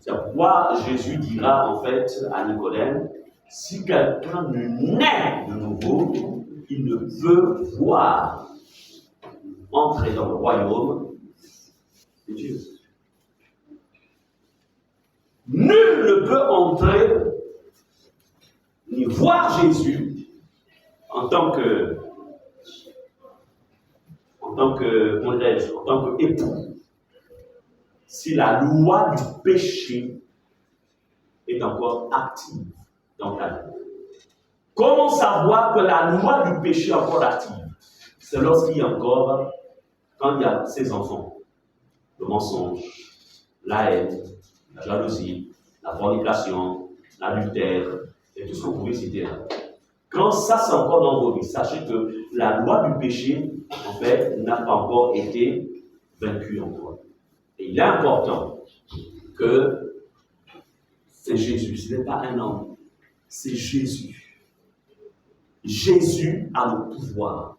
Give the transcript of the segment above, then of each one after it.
C'est pourquoi Jésus dira en fait à Nicodème, si quelqu'un ne naît de nouveau, il ne peut voir entrer dans le royaume de Dieu. Nul ne peut entrer ni voir Jésus en tant qu'époux, si la loi du péché est encore active dans ta vie. Comment savoir que la loi du péché est encore active? C'est lorsqu'il y a encore, quand il y a ses enfants, le mensonge, la haine, la jalousie, la fornication, l'adultère, et tout ce que vous pouvez citer là. Quand ça c'est encore dans vos vies, sachez que la loi du péché, en fait, n'a pas encore été vaincue encore. Et il est important que c'est Jésus, ce n'est pas un homme, c'est Jésus. Jésus a le pouvoir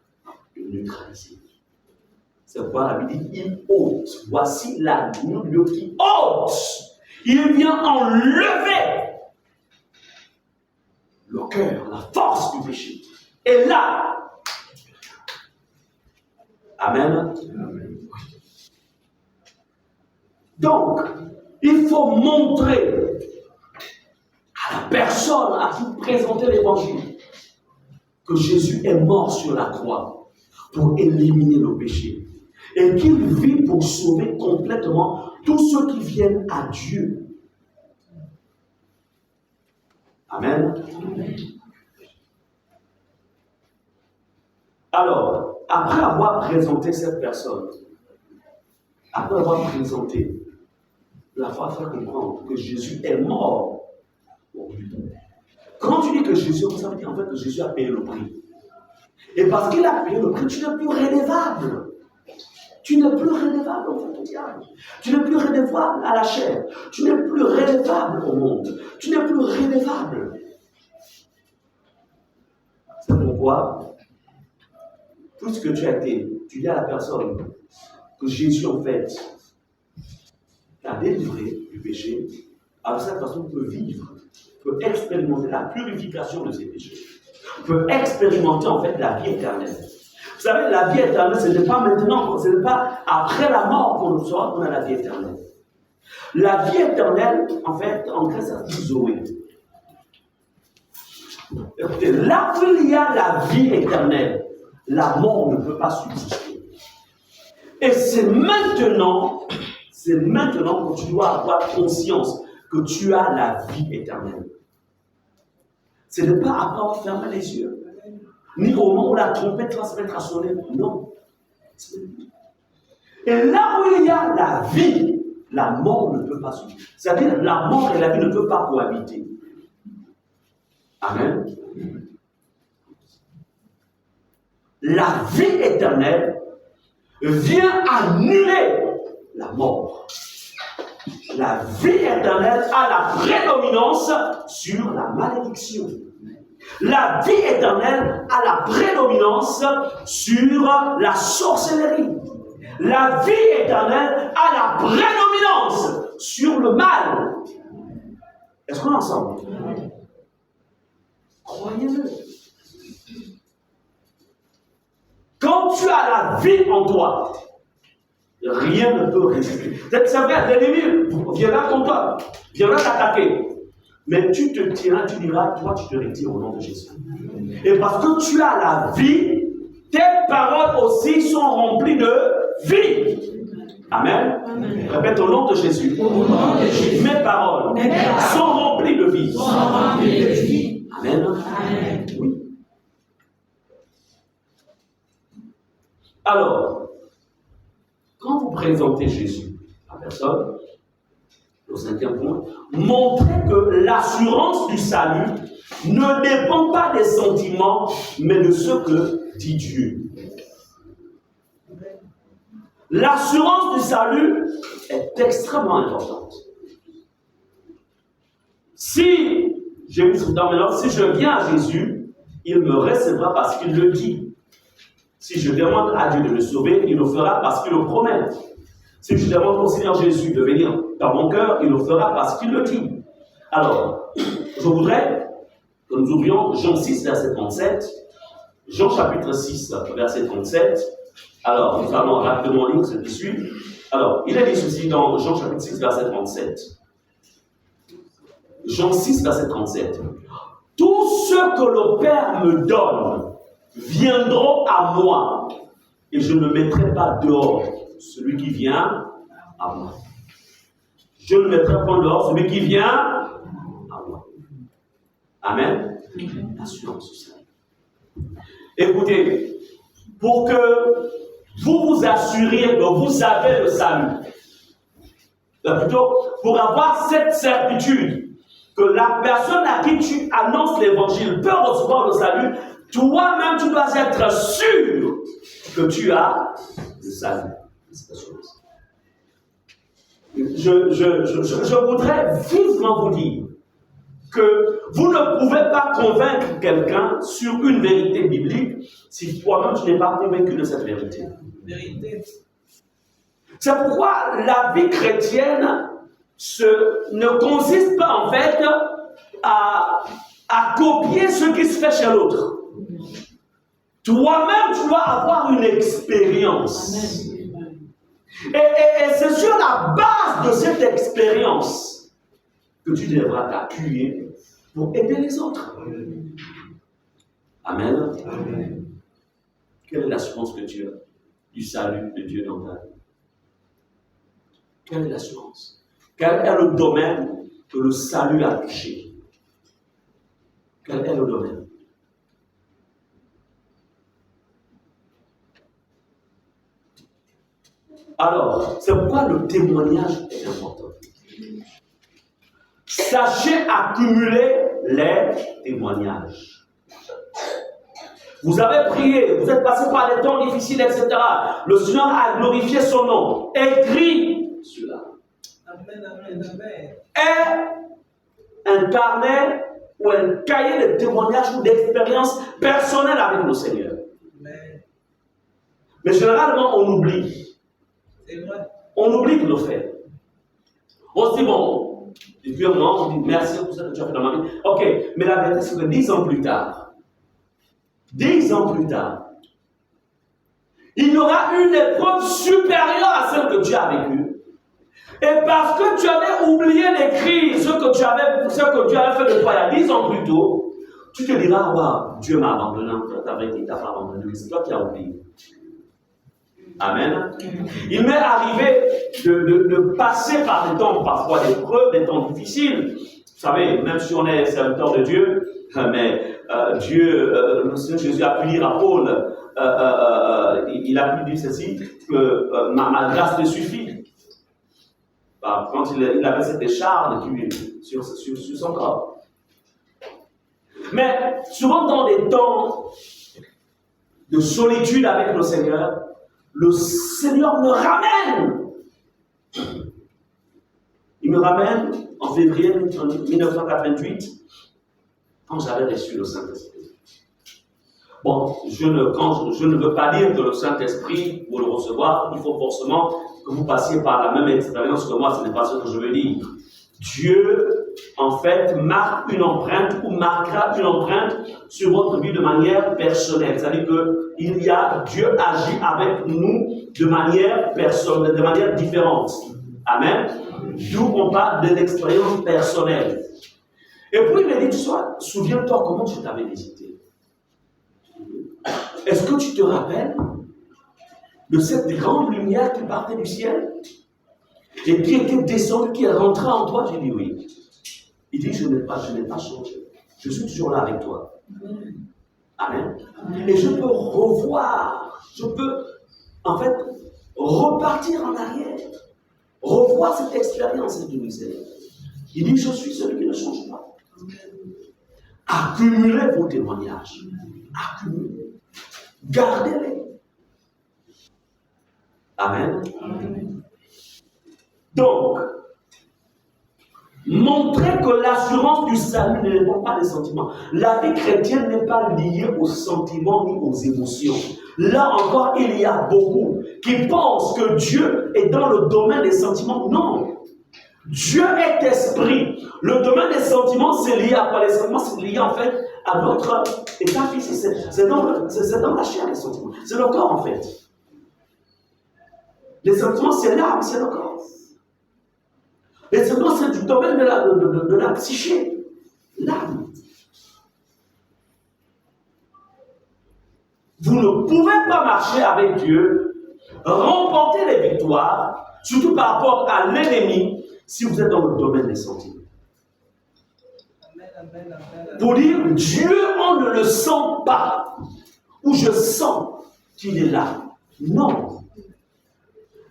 de neutraliser. C'est pourquoi la Bible dit, il ôte. Voici l'agneau qui ôte. Il vient enlever le cœur, la force du péché. Et là, Amen. Amen. Donc, il faut montrer à la personne à qui présenter l'évangile que Jésus est mort sur la croix pour éliminer le péché et qu'il vit pour sauver complètement tous ceux qui viennent à Dieu. Amen. Amen. Alors, après avoir présenté cette personne, après avoir présenté, la foi faire comprendre que Jésus est mort. Quand tu dis que Jésus, ça veut dire en fait que Jésus a payé le prix. Et parce qu'il a payé le prix, tu n'es plus redevable. Tu n'es plus redevable en fait au diable. Tu n'es plus redevable à la chair. Tu n'es plus redevable au monde. Tu n'es plus redevable. C'est pourquoi, puisque tu as été, tu dis à la personne que Jésus en fait t'a délivré du péché, avec cette personne peut vivre, peut expérimenter la purification de ses péchés, peut expérimenter en fait la vie éternelle. Vous savez, la vie éternelle, ce n'est pas maintenant, ce n'est pas après la mort qu'on reçoit qu'on a la vie éternelle. La vie éternelle, en fait, en grec, ça dit Zoé. Écoutez, là où il y a la vie éternelle, la mort ne peut pas subsister. Et c'est maintenant que tu dois avoir conscience que tu as la vie éternelle. Ce n'est pas après avoir fermé les yeux, ni au moment où la trompette va se mettre à sonner. Non. Et là où il y a la vie, la mort ne peut pas subsister. C'est-à-dire la mort et la vie ne peuvent pas cohabiter. Amen. La vie éternelle vient annuler la mort. La vie éternelle a la prédominance sur la malédiction. La vie éternelle a la prédominance sur la sorcellerie. La vie éternelle a la prédominance sur le mal. Est-ce qu'on est ensemble? Croyez-le. Quand tu as la vie en toi, rien ne peut résister. C'est vrai, l'ennemi viendra contre toi, viendra t'attaquer. Mais tu te tiendras, tu diras, toi tu te retires au nom de Jésus. Et parce que tu as la vie, tes paroles aussi sont remplies de vie. Amen. Amen. Répète au nom de Jésus. Au nom de Jésus. Mes paroles sont remplies de vie. Amen. Amen. Oui. Alors, quand vous présentez Jésus à personne, au 5e point, montrez que l'assurance du salut ne dépend pas des sentiments, mais de ce que dit Dieu. L'assurance du salut est extrêmement importante. Si je viens à Jésus, il me recevra parce qu'il le dit. Si je demande à Dieu de me sauver, il le fera parce qu'il le promet. Si je demande au Seigneur Jésus de venir dans mon cœur, il le fera parce qu'il le dit. Alors, je voudrais que nous ouvrions Jean 6, verset 37. Jean chapitre 6, verset 37. Alors, nous allons rapidement lire ce qui suit. Alors, il est dit ceci dans Jean chapitre 6, verset 37. Jean 6, verset 37. Tout ce que le Père me donne viendront à moi, et je ne mettrai pas dehors celui qui vient à moi. Je ne mettrai pas dehors celui qui vient à moi. Amen. L'assurance, c'est ça. Écoutez, pour que vous vous assuriez que vous avez le salut, plutôt pour avoir cette certitude que la personne à qui tu annonces l'évangile peut recevoir le salut, toi-même tu dois être sûr que tu as le salut. Je voudrais vivement vous dire que vous ne pouvez pas convaincre quelqu'un sur une vérité biblique si toi-même tu n'es pas convaincu de cette vérité. C'est pourquoi la vie chrétienne ne consiste pas en fait à copier ce qui se fait chez l'autre. Toi-même, tu dois avoir une expérience. Et c'est sur la base de cette expérience que tu devras t'appuyer pour aider les autres. Amen. Amen. Quelle est l'assurance que tu as du salut de Dieu dans ta vie? Quelle est l'assurance? Quel est le domaine que le salut a touché? Quel est le domaine? Alors, c'est pourquoi le témoignage est important. Sachez accumuler les témoignages. Vous avez prié, vous êtes passé par des temps difficiles, etc. Le Seigneur a glorifié son nom. Écris cela. Amen, amen, amen. Et un carnet ou un cahier de témoignages ou d'expériences personnelles avec le Seigneur. Amen. Mais généralement, on oublie. C'est vrai. On oublie de le faire. On se dit, bon, depuis un moment, on dit merci pour ce que tu as fait dans ma vie. Ok, mais la vérité, c'est que 10 ans plus tard, il y aura une épreuve supérieure à celle que tu as vécue. Et parce que tu avais oublié d'écrire ce que tu avais fait de toi il y a 10 ans plus tôt, tu te diras, waouh, Dieu m'a abandonné. Ta vérité, il t'a pas abandonné, mais c'est toi qui as oublié. Amen. Il m'est arrivé de passer par des temps parfois d'épreuves, des temps difficiles. Vous savez, même si on est serviteur de Dieu, mais le Seigneur Jésus a pu dire à Paul, il a pu dire ceci, que ma grâce te suffit. Quand il avait cette écharpe sur son corps. Mais souvent dans des temps de solitude avec le Seigneur me ramène. Il me ramène en février 1988, quand j'avais reçu le Saint-Esprit. Bon, je ne veux pas dire que le Saint-Esprit, pour le recevoir, il faut forcément que vous passiez par la même expérience que moi, ce n'est pas ce que je veux dire. Dieu, en fait, marque une empreinte ou marquera une empreinte sur votre vie de manière personnelle. C'est-à-dire que Dieu agit avec nous de manière personnelle, de manière différente. Amen. D'où on parle de l'expérience personnelle. Et puis il me dit, souviens-toi comment je t'avais visité. Est-ce que tu te rappelles de cette grande lumière qui partait du ciel et qui était descendue, qui est rentrée en toi? J'ai dit oui. Il dit, je n'ai pas changé. Je suis toujours là avec toi. Amen. Et je peux je peux en fait repartir en arrière, revoir cette expérience de Seigneur. Il dit, je suis celui qui ne change pas. Accumulez vos témoignages. Accumulez. Gardez-les. Amen. Amen. Donc, Montrer que l'assurance du salut ne dépend pas des sentiments. La vie chrétienne n'est pas liée aux sentiments ni aux émotions. Là encore, il y a beaucoup qui pensent que Dieu est dans le domaine des sentiments. Non. Dieu est esprit. Le domaine des sentiments, c'est lié à quoi? Les sentiments, c'est lié en fait à notre état physique. C'est dans la chair, les sentiments. C'est le corps en fait. Les sentiments, c'est l'âme, c'est le corps. Les sentiments, c'est du domaine de la psyché, l'âme. Vous ne pouvez pas marcher avec Dieu, remporter les victoires, surtout par rapport à l'ennemi, si vous êtes dans le domaine des sentiments. Pour dire, Dieu, on ne le sent pas, ou je sens qu'il est là. Non.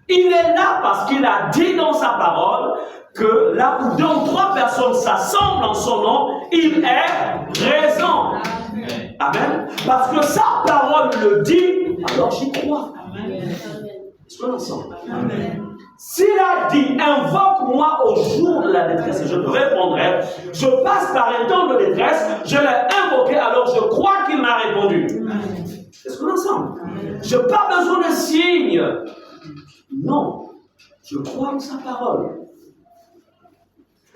Il est là parce qu'il a dit dans sa parole que là où 2 ou 3 personnes s'assemblent en son nom, il est présent. Amen. Amen. Parce que sa parole le dit, alors j'y crois. Est-ce qu'on ensemble? Amen. S'il a dit, invoque-moi au jour de la détresse et je te répondrai, je passe par un temps de détresse, je l'ai invoqué, alors je crois qu'il m'a répondu. Amen. Est-ce qu'on est ensemble? Je n'ai pas besoin de signes. Non, je crois en sa parole.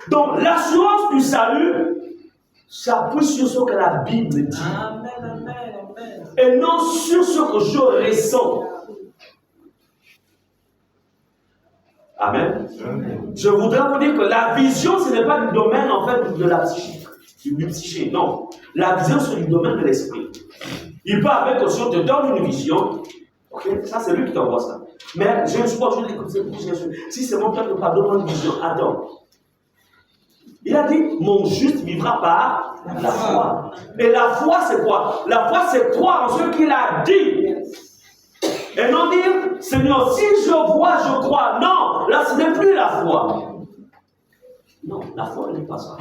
Donc, l'assurance du salut s'appuie sur ce que la Bible dit. Amen, amen, amen. Et non sur ce que je ressens. Amen. Amen. Je voudrais vous dire que la vision, ce n'est pas du domaine en fait de la psyché. Du psyché, non. La vision, c'est du domaine de l'esprit. Il peut avec aussi, on te donne une vision. Ok, ça c'est lui qui t'envoie ça. Mais je ne suis pas obligé d'écouter si c'est mon père qui pas donné une vision. Attends. Il a dit, mon juste vivra par la foi. Et la foi, c'est quoi? La foi, c'est croire en ce qu'il a dit. Et non dire, Seigneur, si je vois, je crois. Non, là, ce n'est plus la foi. Non, la foi n'est pas ça.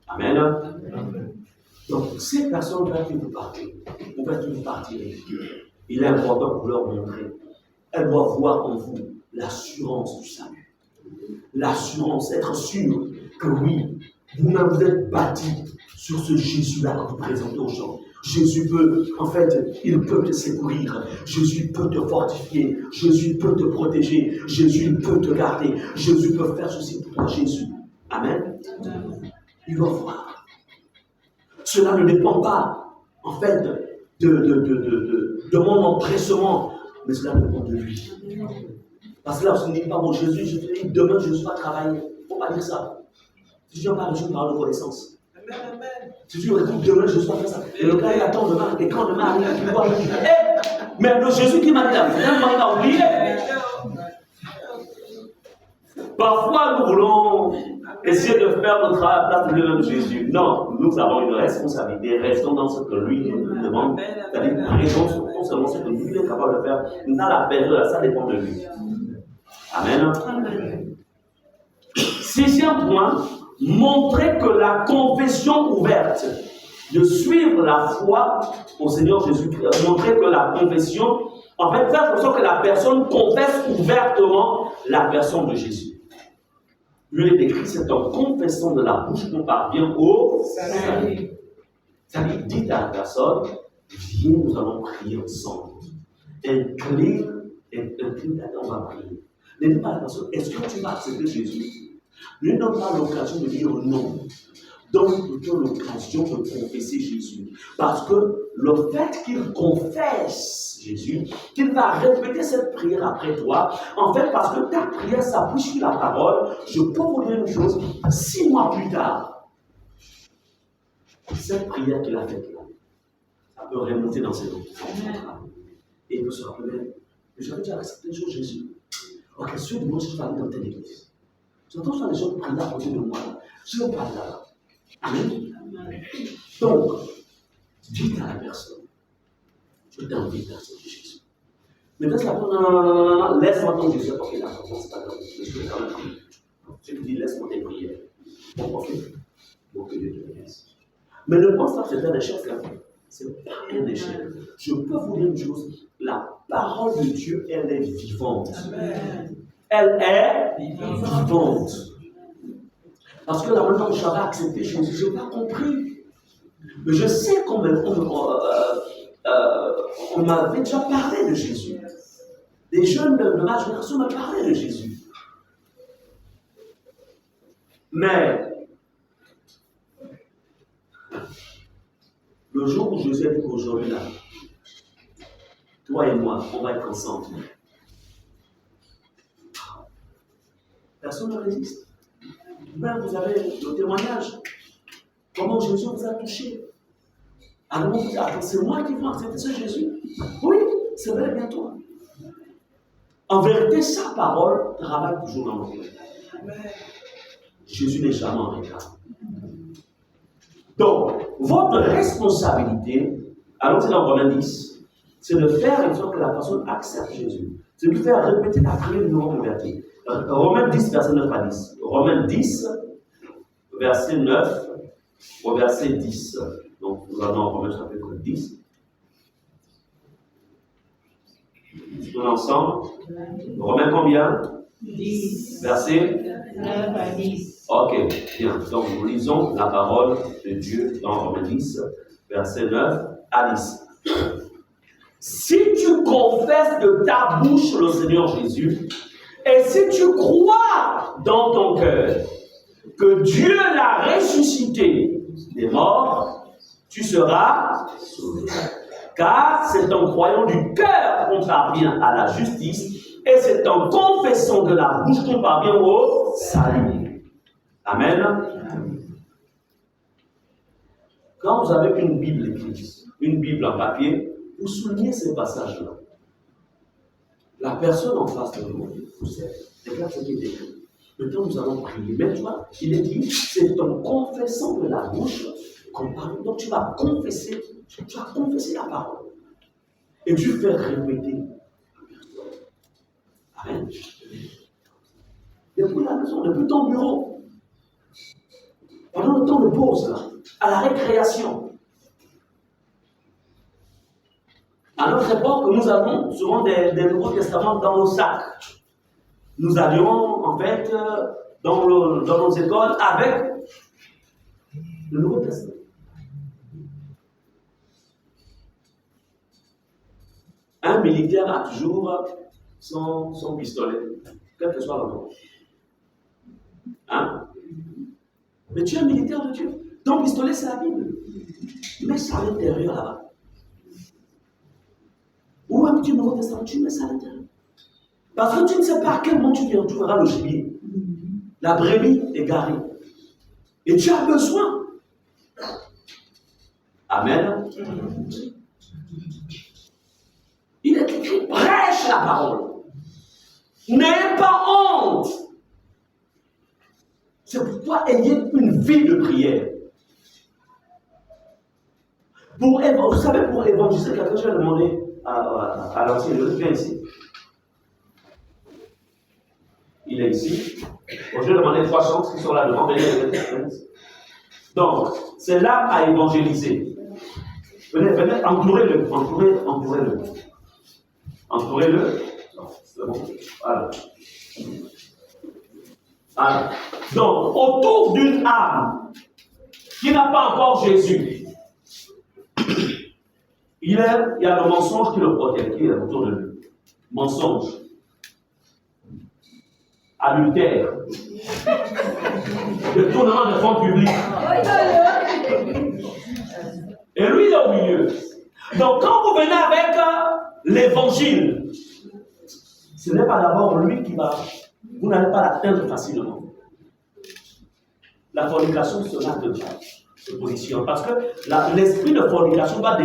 Amen. Amen. Donc, ces personnes vers qui vous partez, ou vers qui vous partirez, il est important pour leur montrer. Elles doivent voir en vous l'assurance du salut. L'assurance, être sûr que oui, vous-même vous êtes bâti sur ce Jésus-là que vous présentez aux gens. Jésus peut, en fait, il peut te secourir. Jésus peut te fortifier. Jésus peut te protéger. Jésus peut te garder. Jésus peut faire ceci pour toi, Jésus. Amen. Il doit voir. Cela ne dépend pas, en fait, de mon empressement, mais cela dépend de lui. Parce que là, on ne dit pas, bon, Jésus, je te dis, demain, je ne vais pas travailler. Il ne faut pas dire ça. Si tu n'as pas reçu une parole de connaissance. Si tu réponds, demain, je ne vais pas faire ça. Et le gars, il attend demain. Et quand demain arrive, tu vois, mais le Jésus qui m'a dit là, finalement, il a oublié. Parfois, nous voulons essayer de faire notre travail à la place de lui-même Jésus. Non, nous avons une responsabilité. Restons dans ce que lui nous demande. C'est-à-dire, restons concernant ce que lui est capable de faire. Dans la période, ça dépend de lui. Amen. Amen. 6e point, montrer que la confession ouverte, de suivre la foi au Seigneur Jésus-Christ, montrer que la confession, en fait, faire en sorte que la personne confesse ouvertement la personne de Jésus. Lui est écrit, c'est en confessant de la bouche qu'on parvient au salut. C'est-à-dire, dites à la personne, viens, nous allons prier ensemble. Incline, on va prier. Ne dis pas à la personne, est-ce que tu vas accepter Jésus? Ne donne pas l'occasion de dire non. Donne plutôt l'occasion de confesser Jésus. Parce que le fait qu'il confesse Jésus, qu'il va répéter cette prière après toi, en fait, parce que ta prière s'appuie sur la parole, je peux vous dire une chose, 6 mois plus tard, cette prière qu'il a faite là, ça peut remonter dans ses noms. Et il peut se rappeler, mais j'avais déjà accepté un jour Jésus. Ok, sur le dimanche, je vais aller dans telle église. J'entends ça, les gens prennent à côté de moi. Je ne vais pas là. Amen. Donc, dites à la personne, je t'invite à accepter Jésus. Mais quand la personne, non, laisse-moi ton Jésus. Ok, d'accord, c'est pas grave. Je vais quand même prier. Tu te dis, laisse-moi tes prières. Bon, ok. Bon, que Dieu te laisse. Mais ne pense pas que c'est un échec là. C'est pas un échec. Je peux vous dire une chose. La parole de Dieu, elle est vivante. Amen. elle est vivante. Parce que la manière dont j'avais accepté Jésus, je n'ai pas compris. Mais je sais qu'on m'avait déjà parlé de Jésus. Les jeunes de ma génération me parlaient de Jésus. Mais le jour où Jésus a dit qu'aujourd'hui, là, toi et moi, on va être ensemble. Personne ne résiste. Même vous avez le témoignage. Comment Jésus vous a touché. Alors, c'est moi qui vais accepter ce Jésus. Oui, c'est vrai, bien toi. En vérité, sa parole travaille toujours dans nos cœurs. Jésus n'est jamais en retard. Donc, votre responsabilité, allons-y dans Romains 10, c'est de faire en sorte que la personne accepte Jésus. C'est de lui faire répéter la prière du nom converti. Romains 10, verset 9 à 10. Romains 10, verset 9 au verset 10. Donc, nous allons en Romains chapitre 10. Tous ensemble. Romains combien? 10. Verset 9 à 10. Ok, bien. Donc, nous lisons la parole de Dieu dans Romains 10, verset 9 à 10. Si tu confesses de ta bouche le Seigneur Jésus, et si tu crois dans ton cœur que Dieu l'a ressuscité des morts, tu seras sauvé. Car c'est en croyant du cœur qu'on parvient à la justice, et c'est en confessant de la bouche qu'on parvient au salut. Amen. Quand vous avez une Bible écrite, une Bible en papier, vous soulignez ces passages-là. La personne en face de vous, vous savez, regarde ce qui est écrit. Maintenant, nous allons prier. Mais tu vois, il est dit, c'est en confessant de la bouche qu'on parle. Donc, tu vas confesser la parole. Et tu fais répéter. Amen. Depuis la maison, depuis ton bureau, pendant le temps de pause, là, à la récréation. À notre époque, nous avons souvent des Nouveaux Testaments dans nos sacs. Nous allions, en fait, dans nos écoles avec le Nouveau Testament. Un militaire a toujours son pistolet, quel que soit le nom. Hein? Mais tu es un militaire de Dieu. Ton pistolet, c'est la Bible. Mets ça à l'intérieur là-bas. Ou même tu es Nouveau Testament, tu mets ça à l'intérieur. Parce que tu ne sais pas à quel moment tu retrouveras le gibier. La brebis égarée. Et tu as besoin. Amen. Il est écrit, prêche la parole. N'ayez pas honte. C'est pourquoi ayez une vie de prière. Vous savez, pour évangéliser quelqu'un, je vais demander à l'ancien, je viens ici. Il est ici. Bon, je vais demander 3 chances qui sont là devant. Donc, c'est là à évangéliser. Venez, entourez-le. Entourez-le. C'est bon. Alors. Donc, autour d'une âme qui n'a pas encore Jésus, il y a le mensonge qui le protège, qui est autour de lui. Mensonge. Adultère. Détournement de fonds publics. Et lui, il est au milieu. Donc, quand vous venez avec l'évangile, ce n'est pas d'abord lui qui va. Vous n'allez pas l'atteindre facilement. La fornication se marque de se positionne. Parce que l'esprit de fornication doit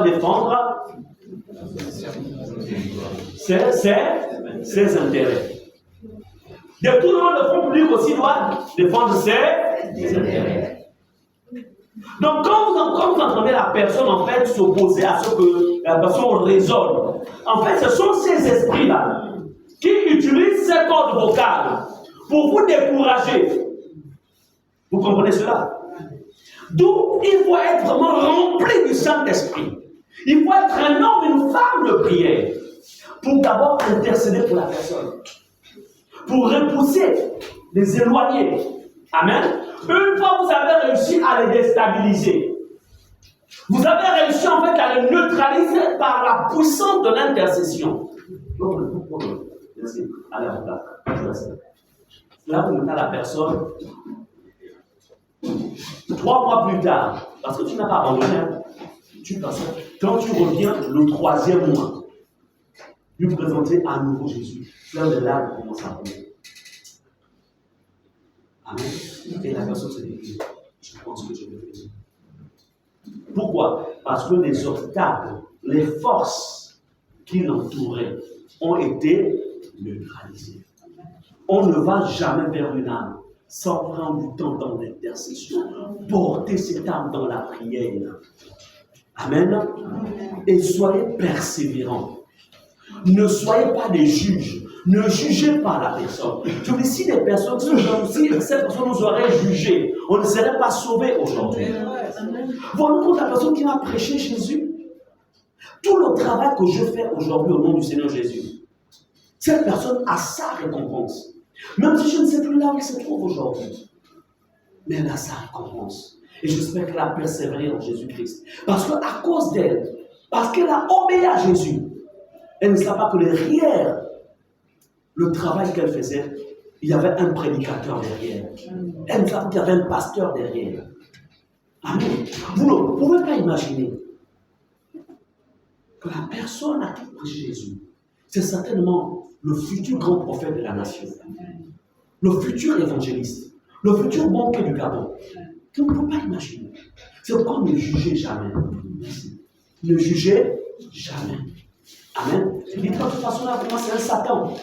défendre ses intérêts. Détournement de fonds publics aussi doit défendre ses intérêts. Donc, quand vous entendez la personne en fait s'opposer à ce que la personne raisonne, en fait, ce sont ces esprits-là qui utilisent ces cordes vocales pour vous décourager. Vous comprenez cela? D'où il faut être vraiment rempli du Saint-Esprit. Il faut être un homme, une femme de prière pour d'abord intercéder pour la personne. pour repousser, les éloigner. Amen. Une fois que vous avez réussi à les déstabiliser, vous avez réussi en fait à les neutraliser par la puissance de l'intercession. Allez, là, vous mettez la personne 3 mois plus tard, parce que tu n'as pas abandonné, tu passes. Quand tu reviens le 3e mois, lui présenter à nouveau Jésus, plein de larmes commencent à couler. Amen. Et la personne se dit, je pense que je vais venir. Pourquoi? Parce que les obstacles, les forces qui l'entouraient ont été neutralisées. On ne va jamais vers une âme sans prendre du temps dans l'intercession, porter cette âme dans la prière. Amen. Et soyez persévérants. Ne soyez pas des juges. Ne jugez pas la personne. Je vous dis, si les personnes, si cette personne nous aurait jugé, on ne serait pas sauvés aujourd'hui. Voilà contre la personne qui m'a prêché Jésus. Tout le travail que je fais aujourd'hui au nom du Seigneur Jésus, cette personne a sa récompense. Même si je ne sais plus là où elle se trouve aujourd'hui. Mais elle a sa récompense. Et j'espère qu'elle a persévéré en Jésus-Christ. Parce qu'à cause d'elle, parce qu'elle a obéi à Jésus, elle ne savait pas que derrière le travail qu'elle faisait, il y avait un prédicateur derrière. Elle ne savait pas qu'il y avait un pasteur derrière. Amen. Vous ne pouvez pas imaginer que la personne à qui prêche Jésus, c'est certainement le futur grand prophète de la nation, le futur évangéliste, le futur banquier du Gabon. Vous ne pouvez pas imaginer. C'est pourquoi ne jugez jamais. Ne jugez jamais. Amen. Il dit de toute façon, là, pour moi, c'est un Satan.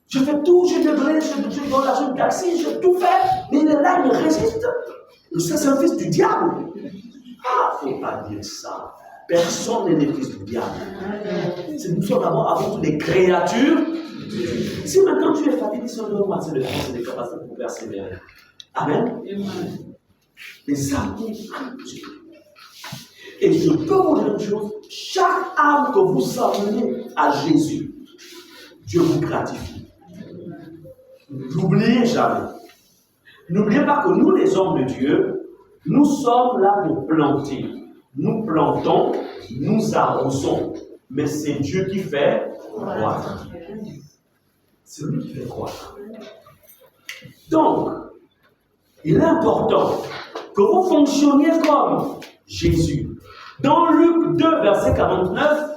Je fais tout, je devrais, je donne l'argent de taxi, je tout fait, mais il est là, il résiste. C'est un fils du diable. Ah, il ne faut pas dire ça. Personne n'est le fils du diable. Nous sommes avant tout des créatures. Si maintenant tu es fatigué, si on doit passer de force et des capacités pour persévérer. Amen. Les âmes ont Dieu. Et je peux vous dire une chose, chaque âme que vous amenez à Jésus, Dieu vous gratifie. N'oubliez jamais. N'oubliez pas que nous, les hommes de Dieu, nous sommes là pour planter. Nous plantons, nous arrosons. Mais c'est Dieu qui fait croître. C'est lui qui fait croître. Donc, il est important que vous fonctionniez comme Jésus. Dans Luc 2, verset 49,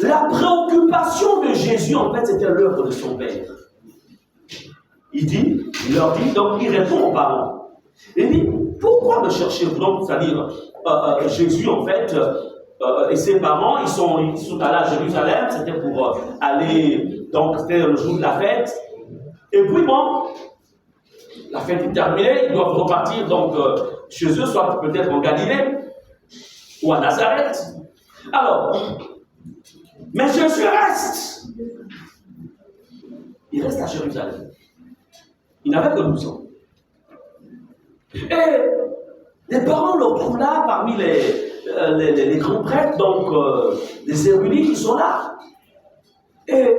la préoccupation de Jésus, en fait, c'était l'œuvre de son Père. Il leur dit, donc il répond aux parents. Il dit, pourquoi me cherchez-vous? Donc, c'est-à-dire, Jésus, en fait, et ses parents, ils sont allés à Jérusalem, c'était pour aller, donc c'était le jour de la fête. Et puis bon, la fête est terminée, ils doivent repartir donc chez eux, soit peut-être en Galilée ou à Nazareth. Alors, mais Jésus reste. Il reste à Jérusalem. Il n'avait que 12 ans. Et les parents le trouvent là parmi les grands prêtres, donc les érudits qui sont là. Et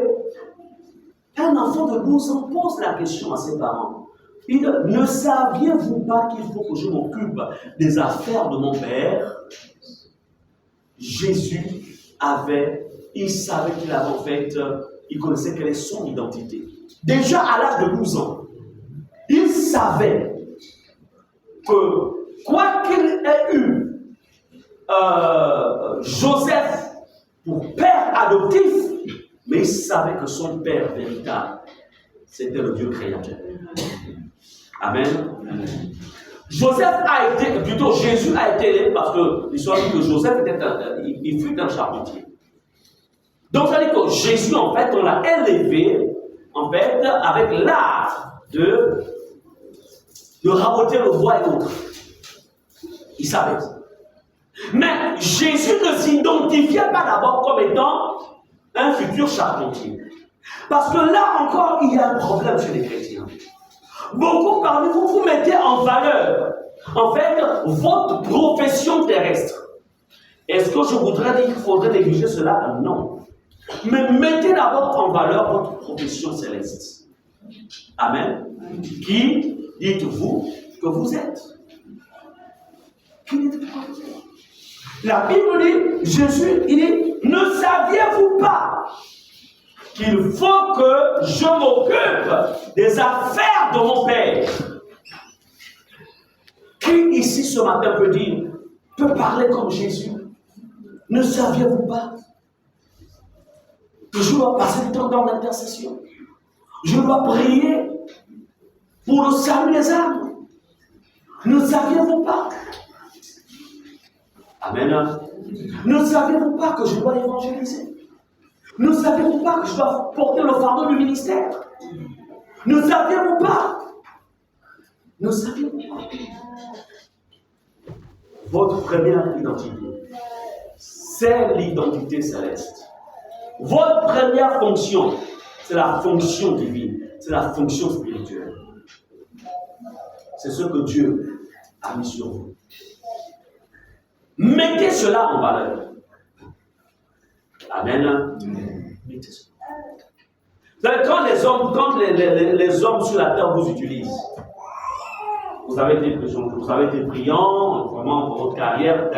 un enfant de 12 ans pose la question à ses parents. Il dit, ne saviez-vous pas qu'il faut que je m'occupe des affaires de mon père? Jésus il savait qu'il avait en fait, il connaissait quelle est son identité. Déjà à l'âge de 12 ans, il savait que quoi qu'il ait eu Joseph pour père adoptif, mais il savait que son père véritable, c'était le Dieu créateur. Amen. Joseph a été, plutôt Jésus a été élevé parce que l'histoire dit que Joseph il fut un charpentier. Donc ça veut dire que Jésus, en fait, on l'a élevé, en fait, avec l'art de raboter le bois et l'autre. Il savait. Mais Jésus ne s'identifiait pas d'abord comme étant un futur charpentier. Parce que là encore, il y a un problème chez les chrétiens. Beaucoup parmi vous, vous mettez en valeur, en fait, votre profession terrestre. Est-ce que je voudrais dire qu'il faudrait négliger cela? Non. Mais mettez d'abord en valeur votre profession céleste. Amen. Qui dites-vous que vous êtes? Qui dites-vous que vous êtes? La Bible dit, Jésus, il dit, ne saviez-vous pas qu'il faut que je m'occupe des affaires de mon Père? Qui ici ce matin peut parler comme Jésus? Ne saviez-vous pas que je dois passer du temps dans l'intercession? Je dois prier pour le salut des âmes. Ne saviez-vous pas? Amen. Ne saviez-vous pas que je dois évangéliser? Ne saviez-vous pas que je dois porter le fardeau du ministère? Ne saviez-vous pas? Ne saviez-vous pas? Votre première identité, c'est l'identité céleste. Votre première fonction, c'est la fonction divine, c'est la fonction spirituelle. C'est ce que Dieu a mis sur vous. Mettez cela en valeur. Amen. Mettez cela. Vous savez, quand les hommes sur la terre vous utilisent, vous avez été brillant, vraiment pour votre carrière,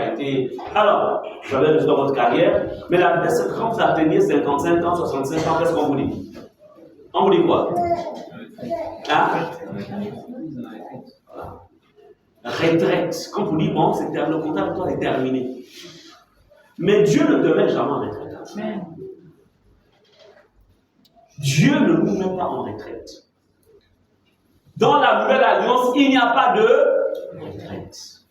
alors, vous avez réussi dans votre carrière, mais quand vous atteignez 55 ans, 65 ans, qu'est-ce qu'on vous dit? On vous dit quoi? Hein? Voilà. Retraite. Quand vous dites, bon, le contrat avec toi est terminé. Mais Dieu ne te met jamais en retraite. Dieu ne nous met pas en retraite. Dans la nouvelle alliance, il n'y a pas de retraite.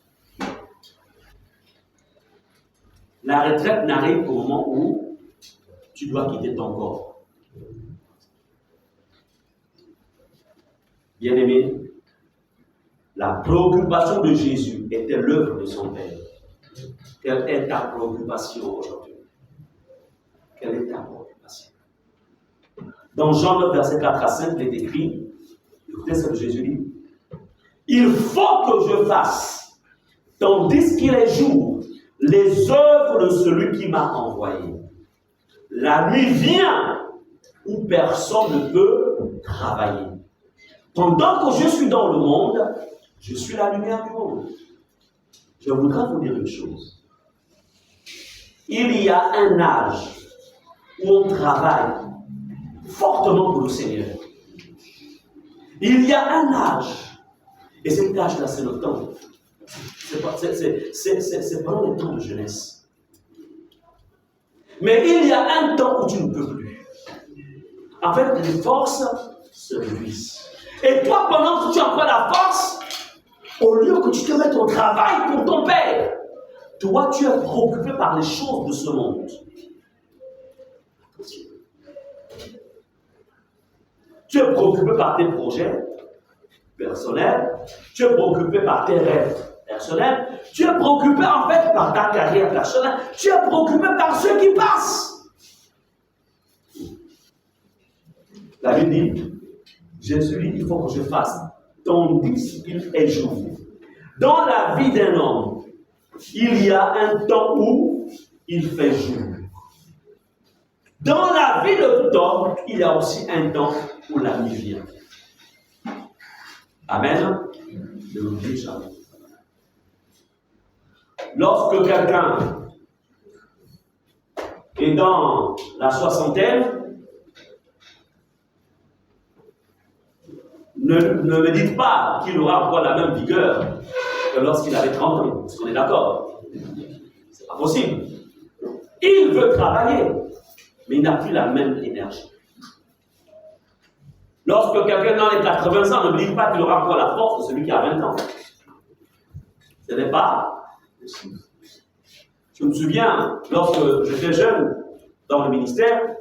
La retraite n'arrive qu'au moment où tu dois quitter ton corps. Bien-aimé, la préoccupation de Jésus était l'œuvre de son Père. Quelle est ta préoccupation aujourd'hui? Quelle est ta préoccupation? Dans Jean 9, verset 4 à 5, il est écrit, écoutez ce que Jésus dit, il faut que je fasse, tandis qu'il est jour, les œuvres de celui qui m'a envoyé. La nuit vient où personne ne peut travailler. Pendant que je suis dans le monde, je suis la lumière du monde. Je voudrais vous dire une chose. Il y a un âge où on travaille fortement pour le Seigneur. Il y a un âge, et cet âge-là, c'est le temps. C'est pendant les temps de jeunesse. Mais il y a un temps où tu ne peux plus. En fait, les forces se réduisent. Et toi, pendant que tu as encore la force, au lieu que tu te mettes au travail pour ton Père, toi, tu es préoccupé par les choses de ce monde. Tu es préoccupé par tes projets personnels, tu es préoccupé par tes rêves personnels, tu es préoccupé en fait par ta carrière personnelle, tu es préoccupé par ceux qui passent. La Bible dit, Jésus dit, il faut que je fasse, tandis qu'il est jour. Dans la vie d'un homme, il y a un temps où il fait jour. Dans la vie de tout homme, il y a aussi un temps où la nuit vient. Amen. Ne l'oubliez jamais. Lorsque quelqu'un est dans la soixantaine, ne me dites pas qu'il aura encore la même vigueur que lorsqu'il avait 30 ans, parce qu'on est d'accord. C'est pas possible. Il veut travailler, mais il n'a plus la même énergie. Lorsque quelqu'un dans les 80 ans, ne me dit pas qu'il aura encore la force de celui qui a 20 ans. Ce n'est pas possible. Je me souviens, lorsque j'étais jeune dans le ministère,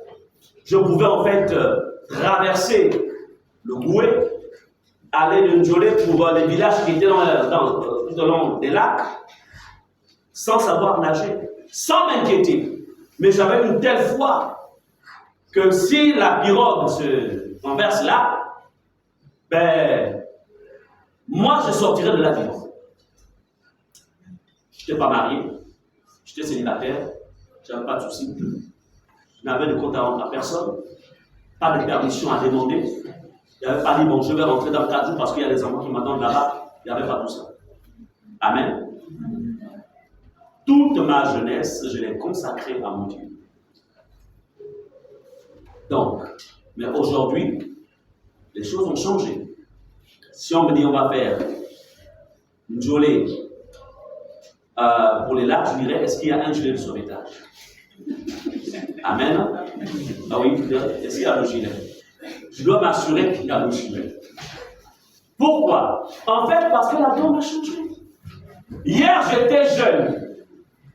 je pouvais en fait traverser le Goué, aller de Ndjolé pour les villages qui étaient tout au long des lacs, sans savoir nager, sans m'inquiéter. Mais j'avais une telle foi que si la pirogue se renverse là, ben, moi je sortirais de l'avion. Je n'étais pas marié, j'étais célibataire, je n'avais pas de soucis. n'avait de compte à rendre à personne, pas de permission à demander. Il n'avait pas dit, bon, je vais rentrer dans 4 jours parce qu'il y a des enfants qui m'attendent là-bas. Il n'y avait pas tout ça. Amen. Toute ma jeunesse, je l'ai consacrée à mon Dieu. Donc, mais aujourd'hui, les choses ont changé. Si on me dit, on va faire une gelée pour les lacs, je dirais, est-ce qu'il y a un gilet de sauvetage? Amen. Ah oui, est-ce qu'il y a le gilet? Je dois m'assurer qu'il y a le gilet. Pourquoi? En fait, parce que la donne a changé. Hier, j'étais jeune.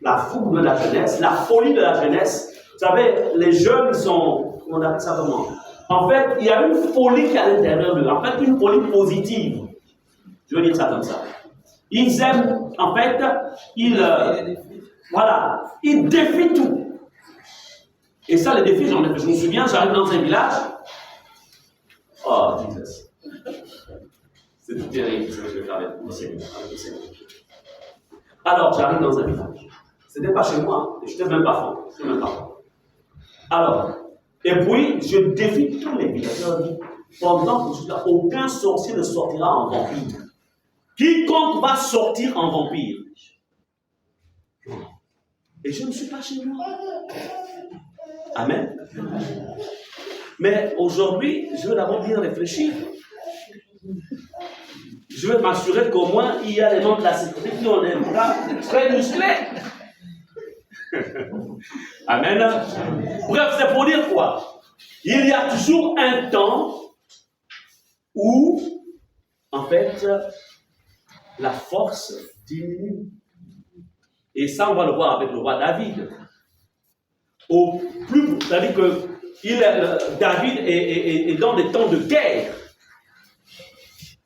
La fougue de la jeunesse, la folie de la jeunesse. Vous savez, les jeunes sont, on appelle ça comment? En fait, il y a une folie qui est à l'intérieur d'eux. En fait, une folie positive. Je veux dire ça comme ça. Ils aiment, en fait, voilà, ils défient tout. Et ça, les défis, j'en ai fait. Je me souviens, j'arrive dans un village. Oh, Jesus. C'est tout terrible, ce que je vais faire avec le Seigneur. Alors, j'arrive dans un village. Ce n'était pas chez moi, je n'étais même pas fort. Alors, et puis, je défie tous les villageois. Pendant que je suis là, aucun sorcier ne sortira en vampire. Quiconque va sortir en vampire. Et je ne suis pas chez moi. Amen. Mais aujourd'hui, je veux d'abord bien réfléchir. Je veux m'assurer qu'au moins, il y a des membres de la sécurité qui ont des bras très musclés. Amen. Bref, c'est pour dire quoi? Il y a toujours un temps où, en fait, la force diminue. Et ça, on va le voir avec le roi David. Au plus, c'est-à-dire que David est dans des temps de guerre.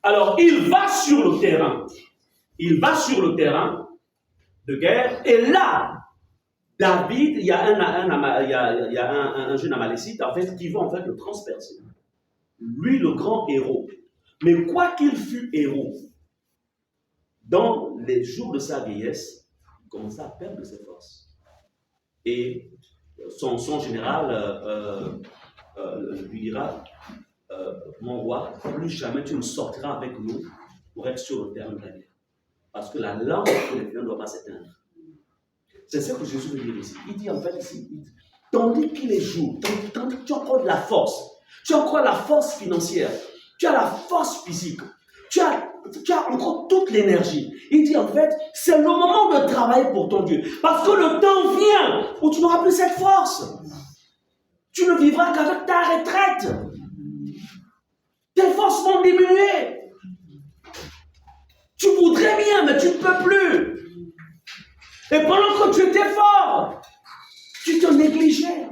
Alors, il va sur le terrain. Il va sur le terrain de guerre. Et là, David, il y a un jeune Amalécite, en fait, qui va en fait le transpercer. Lui, le grand héros. Mais quoi qu'il fût héros, dans les jours de sa vieillesse, il commença à perdre ses forces. Et son général lui dira, mon roi, plus jamais tu ne sortiras avec nous pour être sur le terrain de la guerre. Parce que la lampe de l'Éternel ne doit pas s'éteindre. C'est ce que Jésus veut dire ici. Il dit en fait ici, tandis qu'il est jour, tandis que tu as encore de la force, tu as encore la force financière, tu as la force physique, tu as encore toute l'énergie. Il dit en fait, c'est le moment de travailler pour ton Dieu. Parce que le temps vient où tu n'auras plus cette force. Tu ne vivras qu'avec ta retraite. Tes forces vont diminuer. Tu voudrais bien, mais tu ne peux plus. Et pendant que tu étais fort, tu te négligeais.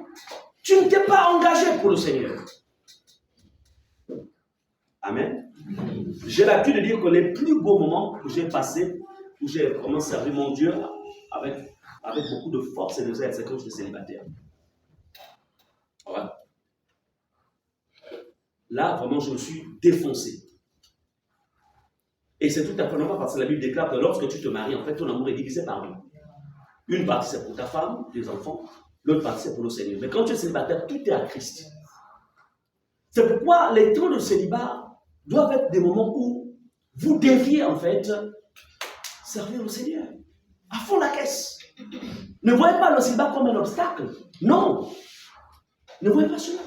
Tu ne t'es pas engagé pour le Seigneur. Amen. J'ai l'habitude de dire que les plus beaux moments que j'ai passés, où j'ai vraiment servi mon Dieu avec beaucoup de force et de zèle, c'est quand j'étais célibataire. Voilà. Là, vraiment, je me suis défoncé. Et c'est tout à fait normal parce que la Bible déclare que lorsque tu te maries, en fait, ton amour est divisé par deux. Une partie, c'est pour ta femme, tes enfants. L'autre partie, c'est pour le Seigneur. Mais quand tu es célibataire, tout est à Christ. C'est pourquoi les temps de célibat doivent être des moments où vous deviez, en fait, servir le Seigneur. À fond la caisse. Ne voyez pas le célibat comme un obstacle. Non. Ne voyez pas cela.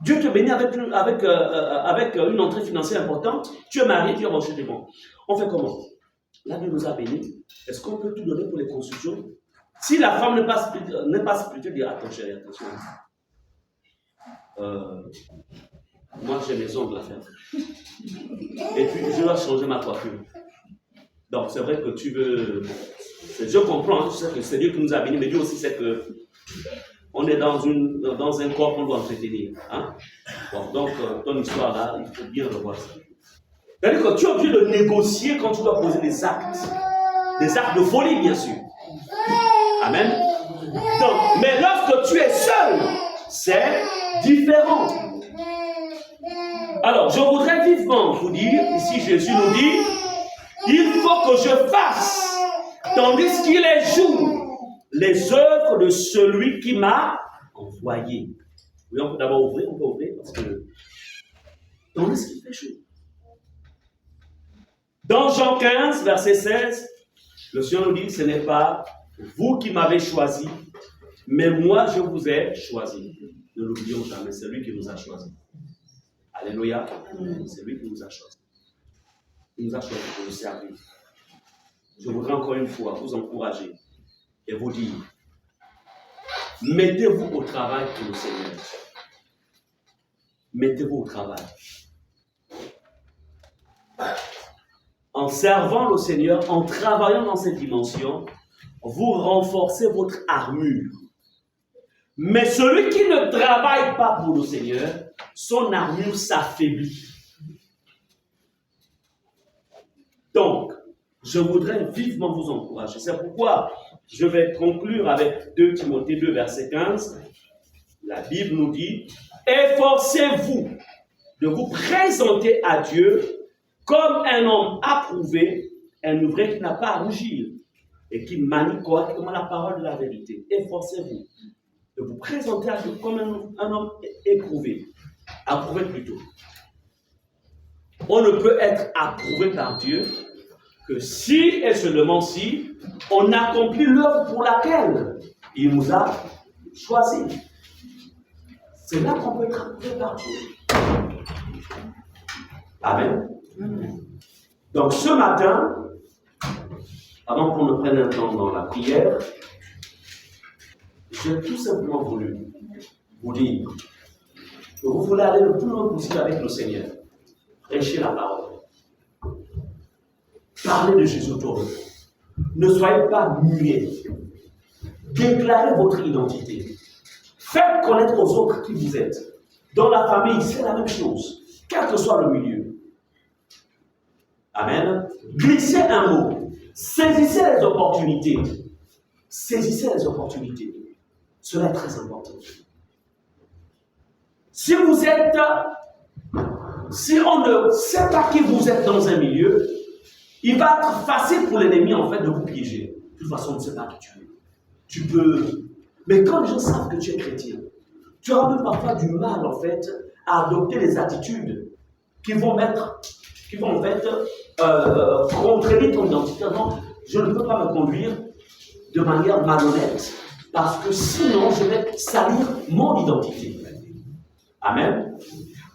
Dieu te bénit avec une entrée financière importante. Tu es marié, tu es embauché des bons. On fait comment? Là, Dieu nous a bénis. Est-ce qu'on peut tout donner pour les constructions? Si la femme n'est pas spirituelle, dire attends chérie, attention. Moi, j'ai mes ongles à faire. Et puis, je dois changer ma coiffure. Donc, c'est vrai que tu veux... Je comprends, hein, tu sais que c'est Dieu qui nous a bénis, mais Dieu aussi sait que on est dans un corps qu'on doit entretenir. Hein? Bon, donc, ton histoire là, il faut bien revoir ça. C'est-à-dire que tu es obligé de négocier quand tu dois poser des actes de folie, bien sûr. Amen. Donc, mais lorsque tu es seul, c'est différent. Alors, je voudrais vivement vous dire, ici Jésus nous dit, il faut que je fasse, tandis qu'il est jour, les œuvres de celui qui m'a envoyé. Oui, on peut d'abord ouvrir, parce que dans ce qui fait chaud. Dans Jean 15, verset 16, le Seigneur nous dit, ce n'est pas vous qui m'avez choisi, mais moi je vous ai choisi. Ne l'oublions jamais, c'est lui qui nous a choisi. Alléluia. C'est lui qui nous a choisi. Il nous a choisi pour le servir. Je voudrais encore une fois vous encourager et vous dire, mettez-vous au travail pour le Seigneur. Mettez-vous au travail. En servant le Seigneur, en travaillant dans cette dimension, vous renforcez votre armure. Mais celui qui ne travaille pas pour le Seigneur, son armure s'affaiblit. Donc, je voudrais vivement vous encourager. C'est pourquoi je vais conclure avec 2 Timothée 2, verset 15. La Bible nous dit, efforcez-vous de vous présenter à Dieu comme un homme approuvé, un ouvrier qui n'a pas à rougir et qui manie correctement la parole de la vérité. Efforcez-vous de vous présenter à Dieu comme un homme éprouvé. Approuvé plutôt. On ne peut être approuvé par Dieu que si et seulement si on accomplit l'œuvre pour laquelle il nous a choisis. C'est là qu'on peut être approuvé par Dieu. Amen. Donc ce matin, avant qu'on ne prenne un temps dans la prière, j'ai tout simplement voulu vous dire que vous voulez aller le plus loin possible avec le Seigneur. Prêchez la parole. Parlez de Jésus autour de vous. Ne soyez pas muets. Déclarez votre identité. Faites connaître aux autres qui vous êtes. Dans la famille, c'est la même chose, quel que soit le milieu. Amen. Glissez un mot. Saisissez les opportunités. Saisissez les opportunités. Cela est très important. Si on ne sait pas qui vous êtes dans un milieu, il va être facile pour l'ennemi en fait de vous piéger. De toute façon, on ne sait pas qui tu es. Tu peux. Mais quand les gens savent que tu es chrétien, tu auras même parfois du mal en fait à adopter des attitudes qui vont en fait contredire ton identité. Non, je ne peux pas me conduire de manière malhonnête parce que sinon je vais salir mon identité. Amen.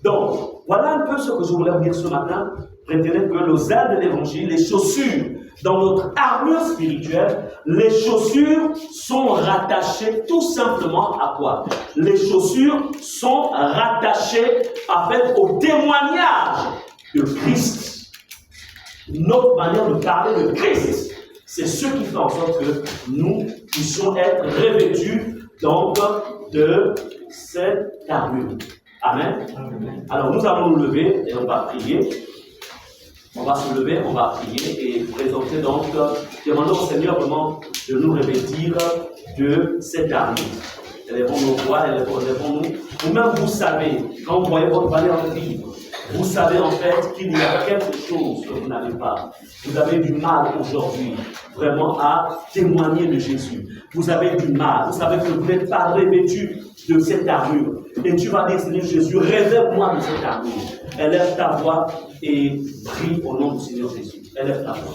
Donc, voilà un peu ce que je voulais vous dire ce matin. Retenez que le zèle de l'évangile, les chaussures dans notre armure spirituelle, les chaussures sont rattachées tout simplement à quoi? Les chaussures sont rattachées en fait au témoignage de Christ. Notre manière de parler de Christ, c'est ce qui fait en sorte que nous puissions être revêtus donc de cette armure. Amen. Alors nous allons nous lever et on va prier. On va se lever, on va prier et présenter donc, demandons au Seigneur vraiment de nous revêtir de cette armure. Élevons nos voix, élevons-nous. Vous-même, vous savez, quand vous voyez votre valeur de vie, vous savez en fait qu'il y a quelque chose que vous n'avez pas. Vous avez du mal aujourd'hui vraiment à témoigner de Jésus. Vous avez du mal. Vous savez que vous n'êtes pas revêtu de cette armure. Et tu vas dire, Seigneur Jésus, révèle-moi de cette armure. Élève ta voix et prie au nom du Seigneur Jésus. Élève ta voix.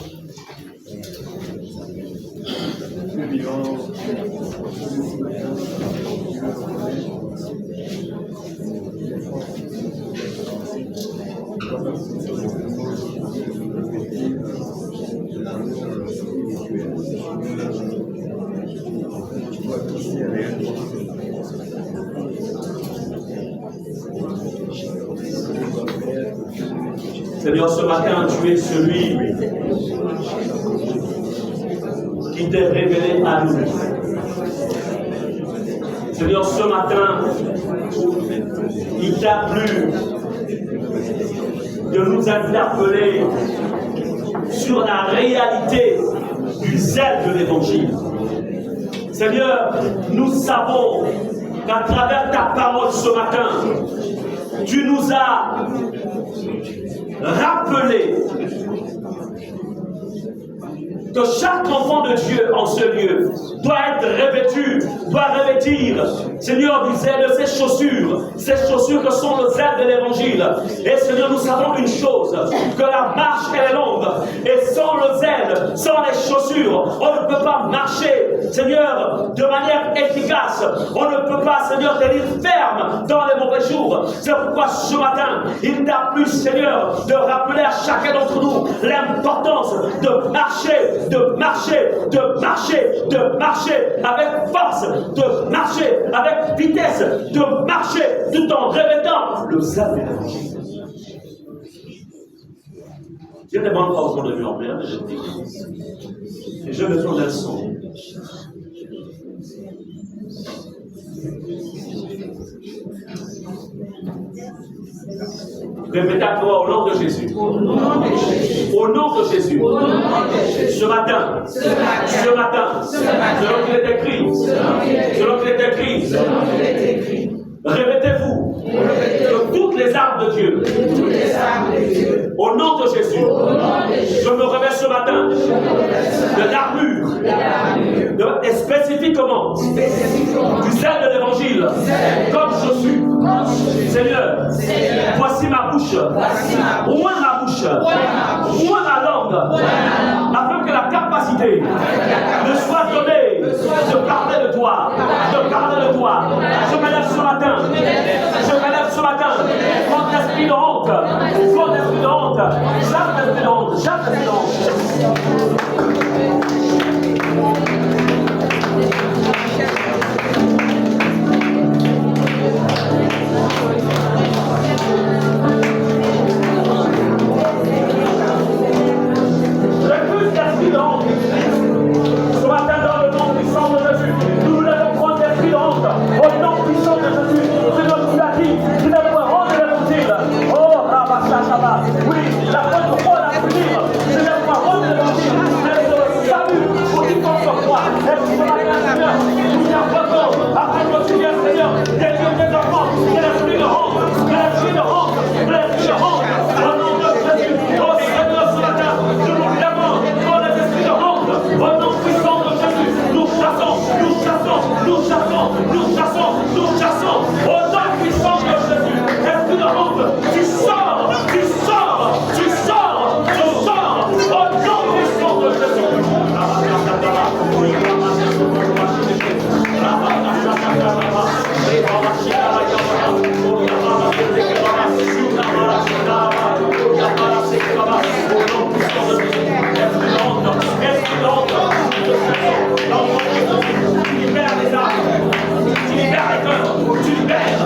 Seigneur, ce matin, tu es celui qui t'est révélé à nous. Seigneur, ce matin, il t'a plu de nous interpeller sur la réalité du zèle de l'Évangile. Seigneur, nous savons qu'à travers ta parole ce matin, tu nous as rappelé que chaque enfant de Dieu en ce lieu doit être revêtu, doit revêtir, Seigneur, du zèle de ces chaussures que sont le zèle de l'évangile. Et Seigneur, nous savons une chose, que la marche elle est longue, et sans le zèle, sans les chaussures, on ne peut pas marcher, Seigneur, de manière efficace. On ne peut pas, Seigneur, tenir ferme dans les mauvais jours. C'est pourquoi ce matin, il t'a plu, Seigneur, de rappeler à chacun d'entre nous l'importance de marcher, de marcher, de marcher, de marcher avec force, de marcher avec vitesse, de marcher tout en revêtant le zèle de l'évangile. Je ne demande pas au fond de leur mère, je dis. Et j'ai besoin d'un son. Répétez à toi au nom de Jésus. Au nom de Jésus. Ce matin. Selon qu'il est écrit. Répétez-vous de toutes les armes de Dieu. Au nom de Jésus. Je me réveille ce matin de l'armure. Et spécifiquement du zèle de l'évangile. Comme je suis. Seigneur, voici ma bouche. Ouvre ma bouche. Ouvre ma langue. Afin que la capacité me soit donnée de parler de toi. Je me lève ce matin. Contre l'esprit de honte. Jamais d'esprit de honte. Ce matin, dans le nom puissant de Jésus, nous nous levons contre l'esprit de honte. Au nom puissant de Jésus, c'est notre qui l'a dit, qui n'a pas rendre l'évangile. Oh, Rabba, oui, la bonne foi, la punir, c'est la foi, rendre l'évangile. C'est le salut pour quiconque croit. Et ce matin, Seigneur, nous t'invoquons, après que tu viennes, Seigneur, délivre tes enfants de l'esprit de honte, de l'esprit de honte, de l'esprit de honte. Au nom de Jésus, oh Seigneur, ce matin, je nous demande pour les esprits de honte. Au nom puissant de Jésus, nous chassons. Au nom puissant de Jésus, esprit de honte, tu sors. Au nom puissant de Jésus. Tu libères les âmes, tu libères les cœurs, tu libères.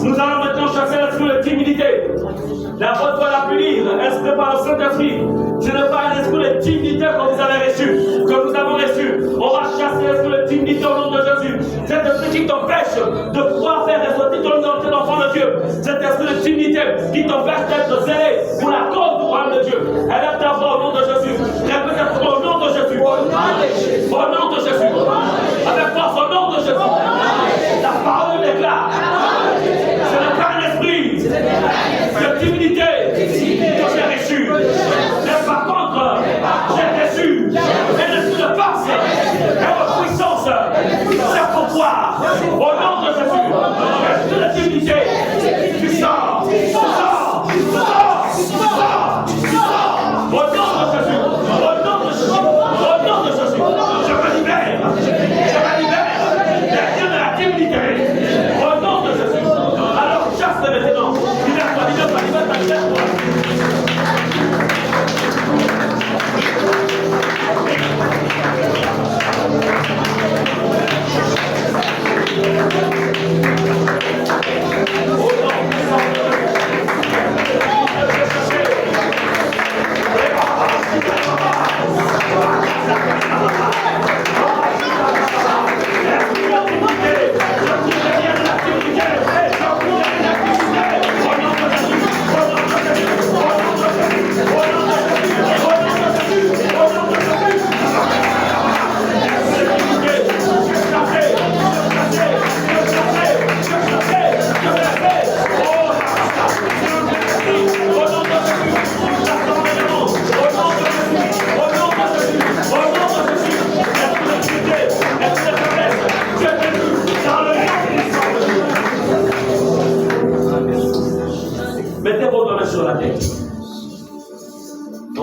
Nous allons maintenant chasser l'esprit de timidité. La faute doit la punir, esprit par le Saint-Esprit. Ce n'est pas un esprit de timidité que vous avez reçu, que nous avons reçu. On va chasser l'esprit de timidité au nom de Jésus. Cet esprit qui t'empêche de pouvoir faire ressortir ton identité d'enfant de Dieu. Cet esprit de timidité qui t'empêche d'être zélé pour la cause du royaume de Dieu. Élève ta voix au nom de Jésus. Répète au nom de Jésus. Au nom de Jésus. Avec force au nom de Jésus. La parole déclare. Ce n'est pas un esprit de timidité que j'ai reçu. Mais par contre, j'ai reçu un esprit de force et de puissance. C'est pourquoi, au nom de Jésus,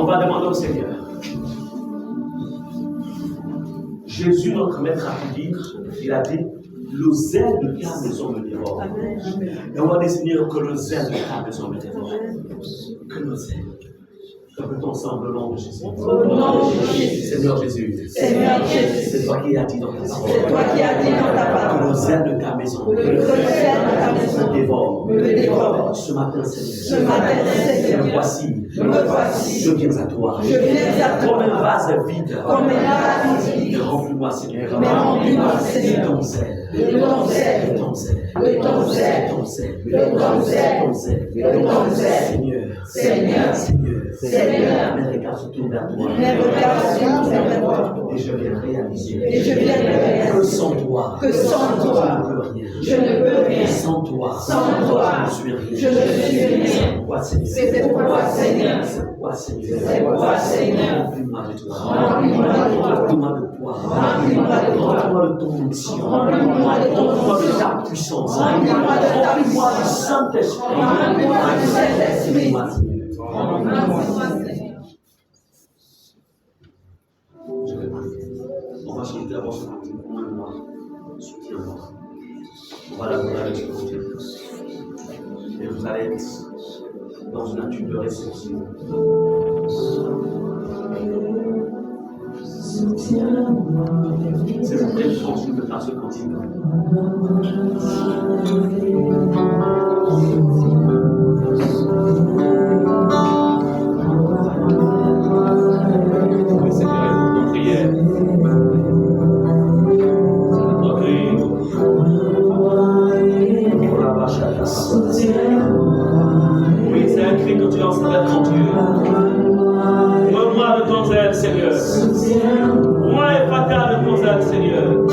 On va demander au Seigneur. Jésus, notre maître, a pu dire, il a dit, le zèle de ta maison me dévore. Et on va dire, Seigneur, que le zèle de ta maison me dévore. Que le zèle. Répétons ensemble le nom de Jésus. Au nom de Jésus. Seigneur Jésus. Seigneur Jésus. C'est toi qui as dit dans ta parole. C'est toi qui as dit dans ta Que parole. le zèle de ta maison Que le zèle de ta maison me dévore. me dévore. Ce matin, Seigneur. Ce matin, Seigneur. Me voici. Me voici. Je viens à toi. Je viens à Comme toi. un vase vide. Comme un vase vide. Mais remplis-moi, Seigneur. Mais remplis-moi, Seigneur. De ton zèle. De ton zèle. De ton zèle. De ton zèle. De ton zèle. De ton zèle. De ton zèle. De ton zèle. Seigneur. Seigneur. Seigneur. Seigneur. Mes regards se tournent vers toi. Mes regards se tournent vers toi. Et je viens réaliser. Et je viens de réaliser. Que sans toi. Que sans toi. Je ne peux rien. Je ne peux rien. Sans toi. Sans toi. Je ne suis rien. Je ne suis rien. C'est pourquoi, Seigneur. C'est pourquoi, Seigneur. C'est pourquoi, Seigneur. C'est pourquoi, Seigneur. Remplis-moi de toi. Remplis-moi de toi. Remplis-moi de toi. Remplis-moi de toi. Remplis-moi de ton onction. Remplis-moi de ton Remplis-moi de onction. ta puissance. Remplis-moi de ta Remplis-moi du puissance. Saint-Esprit. Remplis-moi du Saint-Esprit. Remplis-moi, Seigneur. Je vais prier. On va chanter la voix pour moi. Soutiens-moi. On va l'adorer avec confiance. Et vous allez être dans une attitude de réception. C'est le vrai sens de faire ce cantique. Oui, Seigneur, écoute nos prières. Notre cri. Oui, c'est un cri que tu lances vers ton Dieu. Donne-moi de ton zèle, Seigneur. Moi et Pata de ton zèle, Seigneur.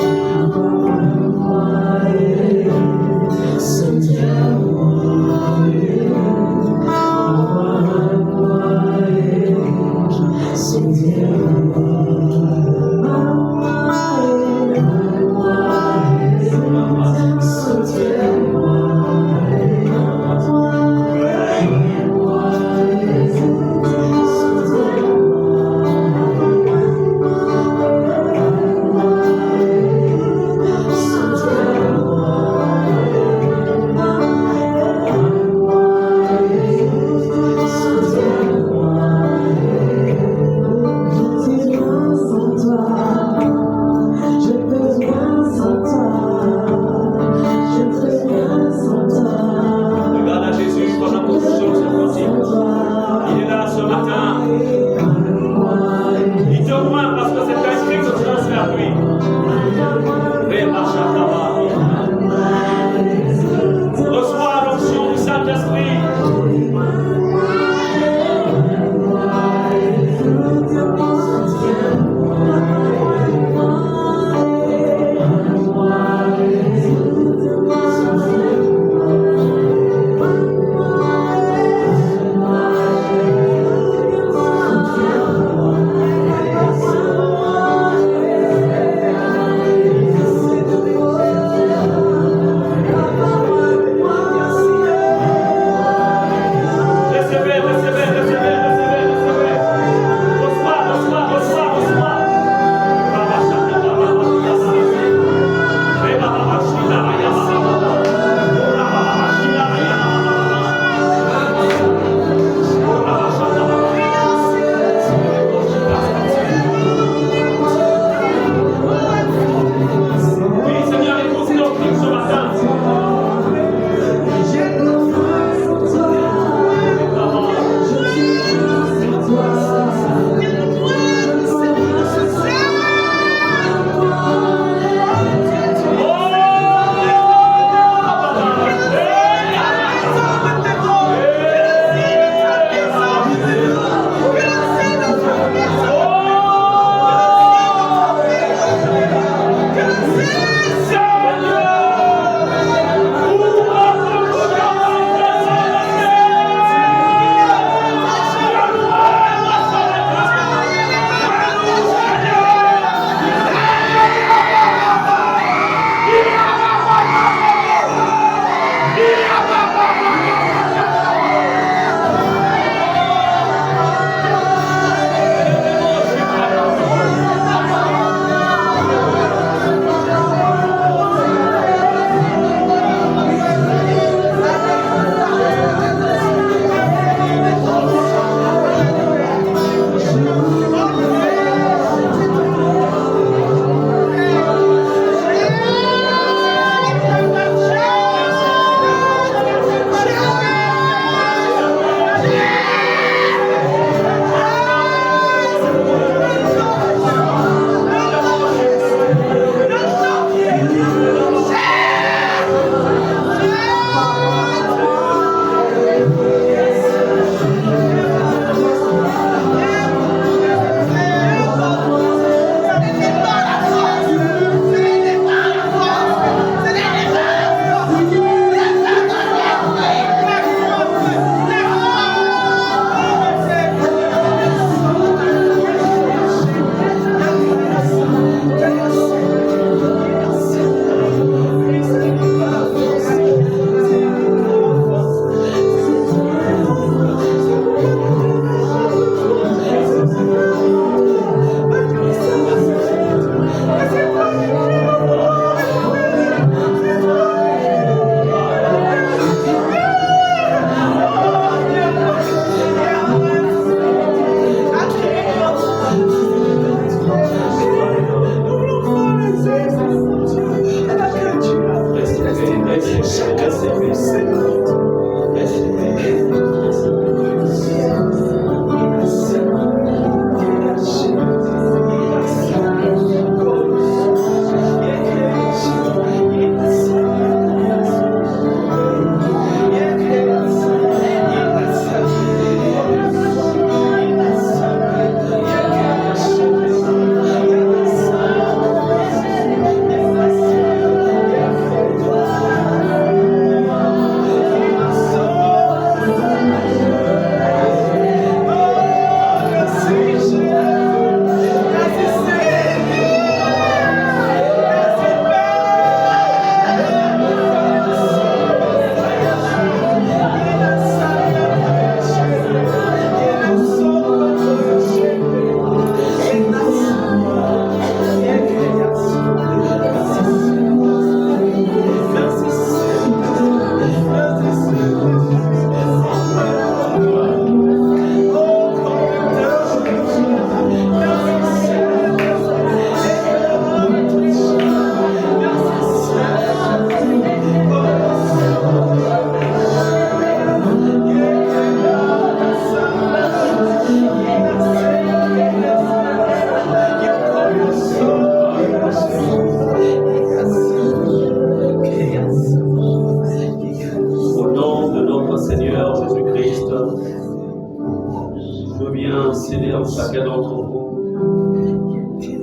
viens céder à chacun d'entre vous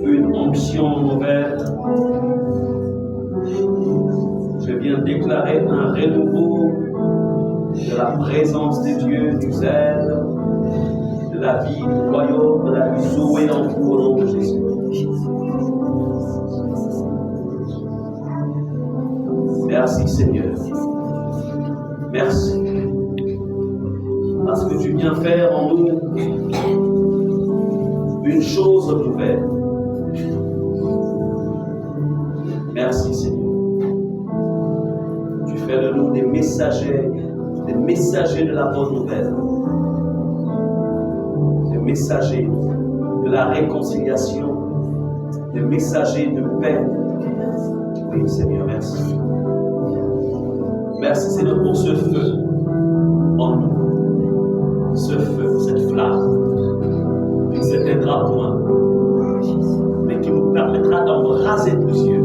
une onction nouvelle. Je viens déclarer un renouveau de la présence de Dieu, du zèle, de la vie du royaume, de la vie Zoé en vous au nom de Jésus. Merci Seigneur. Merci. Parce que tu viens faire en nous une chose nouvelle. Merci Seigneur. Tu fais de nous des messagers de la bonne nouvelle, des messagers de la réconciliation, des messagers de paix. Oui Seigneur, merci. Merci Seigneur pour ce feu en nous, ce feu, cette flamme qui ne s'éteindra point, mais qui nous permettra d'embraser plusieurs.